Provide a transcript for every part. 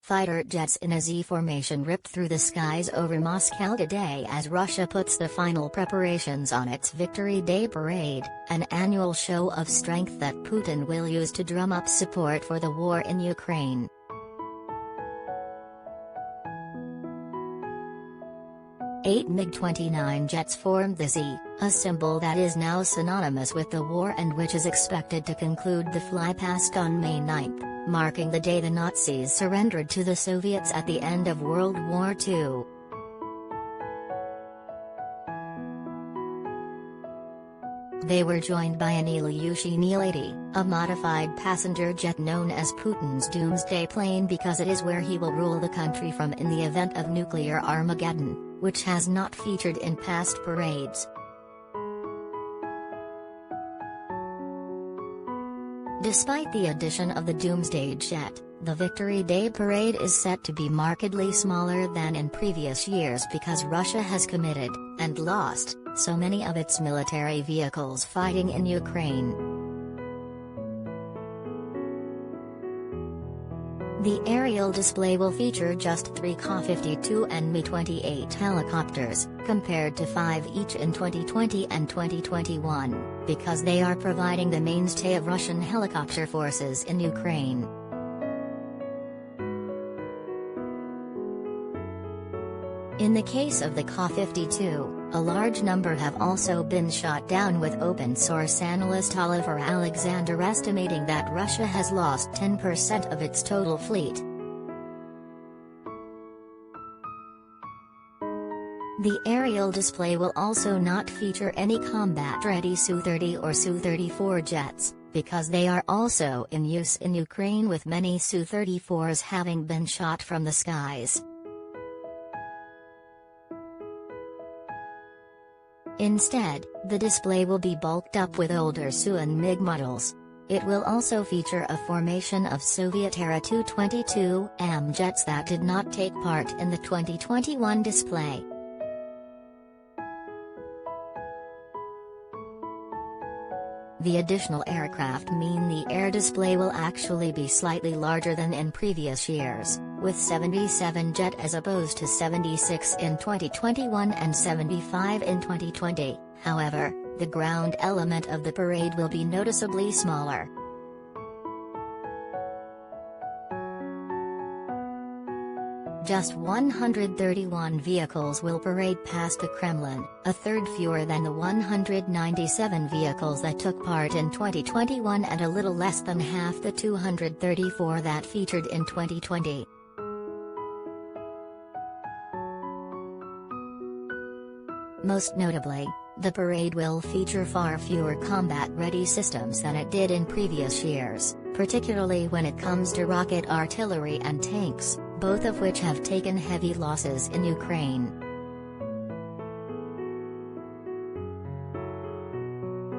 Fighter jets in a Z formation ripped through the skies over Moscow today as Russia puts the final preparations on its Victory Day parade, an annual show of strength that Putin will use to drum up support for the war in Ukraine. 8 MiG-29 jets formed the Z, a symbol that is now synonymous with the war and which is expected to conclude the flypast on May 9, marking the day the Nazis surrendered to the Soviets at the end of World War II. They were joined by an Ilyushin Il-80, a modified passenger jet known as Putin's doomsday plane because it is where he will rule the country from in the event of nuclear Armageddon, which has not featured in past parades. Despite the addition of the doomsday jet, the Victory Day parade is set to be markedly smaller than in previous years because Russia has committed, and lost, so many of its military vehicles fighting in Ukraine. The aerial display will feature just 3 Ka-52 and Mi-28 helicopters, compared to 5 each in 2020 and 2021, because they are providing the mainstay of Russian helicopter forces in Ukraine. In the case of the Ka-52, a large number have also been shot down, with open-source analyst Oliver Alexander estimating that Russia has lost 10% of its total fleet. The aerial display will also not feature any combat-ready Su-30 or Su-34 jets, because they are also in use in Ukraine, with many Su-34s having been shot from the skies. Instead, the display will be bulked up with older Su and MiG models. It will also feature a formation of Soviet-era Tu-22M jets that did not take part in the 2021 display. The additional aircraft mean the air display will actually be slightly larger than in previous years, with 77 jet as opposed to 76 in 2021 and 75 in 2020. However, the ground element of the parade will be noticeably smaller. Just 131 vehicles will parade past the Kremlin, a third fewer than the 197 vehicles that took part in 2021 and a little less than half the 234 that featured in 2020. Most notably, the parade will feature far fewer combat-ready systems than it did in previous years, particularly when it comes to rocket artillery and tanks, both of which have taken heavy losses in Ukraine.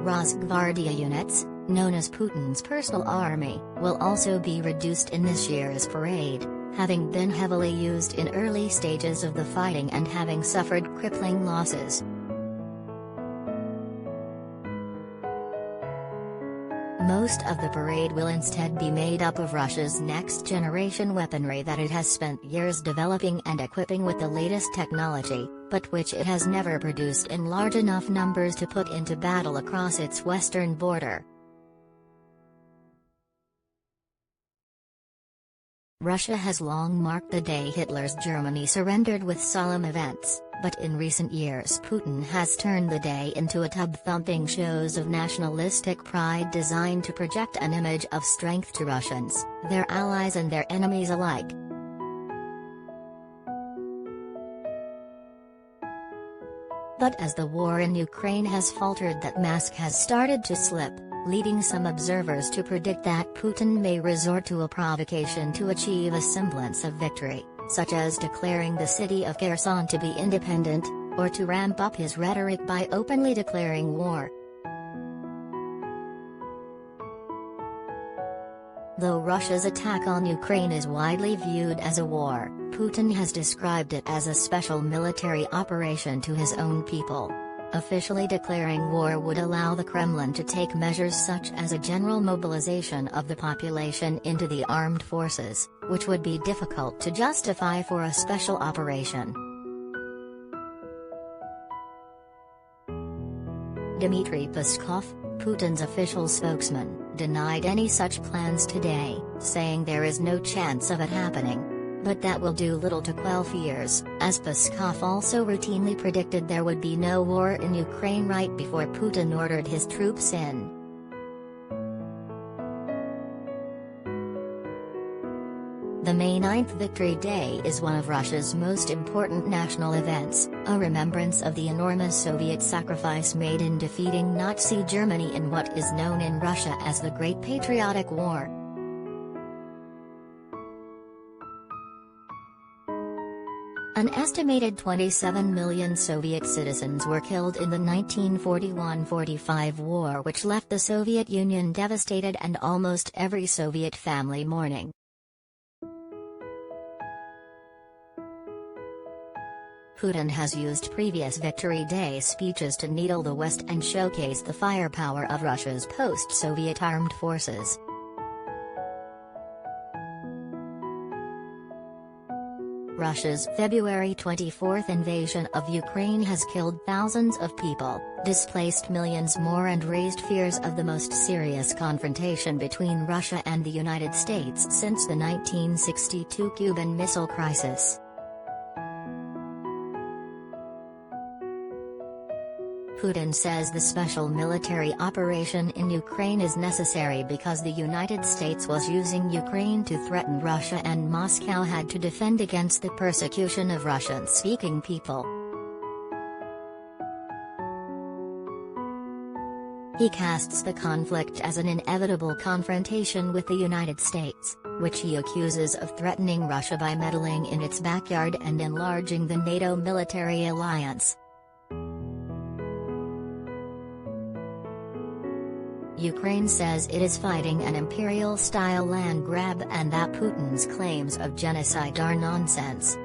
Rosgvardia units, known as Putin's personal army, will also be reduced in this year's parade, having been heavily used in early stages of the fighting and having suffered crippling losses. Most of the parade will instead be made up of Russia's next-generation weaponry that it has spent years developing and equipping with the latest technology, but which it has never produced in large enough numbers to put into battle across its western border. Russia has long marked the day Hitler's Germany surrendered with solemn events, but in recent years Putin has turned the day into a tub-thumping shows of nationalistic pride designed to project an image of strength to Russians, their allies and their enemies alike. But as the war in Ukraine has faltered, that mask has started to slip, leading some observers to predict that Putin may resort to a provocation to achieve a semblance of victory, such as declaring the city of Kherson to be independent, or to ramp up his rhetoric by openly declaring war. Though Russia's attack on Ukraine is widely viewed as a war, Putin has described it as a special military operation to his own people. Officially declaring war would allow the Kremlin to take measures such as a general mobilization of the population into the armed forces, which would be difficult to justify for a special operation. Dmitry Peskov, Putin's official spokesman, denied any such plans today, saying there is no chance of it happening. But that will do little to quell fears, as Peskov also routinely predicted there would be no war in Ukraine right before Putin ordered his troops in. The May 9th Victory Day is one of Russia's most important national events, a remembrance of the enormous Soviet sacrifice made in defeating Nazi Germany in what is known in Russia as the Great Patriotic War. An estimated 27 million Soviet citizens were killed in the 1941–45 war, which left the Soviet Union devastated and almost every Soviet family mourning. Putin has used previous Victory Day speeches to needle the West and showcase the firepower of Russia's post-Soviet armed forces. Russia's February 24 invasion of Ukraine has killed thousands of people, displaced millions more, and raised fears of the most serious confrontation between Russia and the United States since the 1962 Cuban Missile Crisis. Putin says the special military operation in Ukraine is necessary because the United States was using Ukraine to threaten Russia and Moscow had to defend against the persecution of Russian-speaking people. He casts the conflict as an inevitable confrontation with the United States, which he accuses of threatening Russia by meddling in its backyard and enlarging the NATO military alliance. Ukraine says it is fighting an imperial-style land grab and that Putin's claims of genocide are nonsense.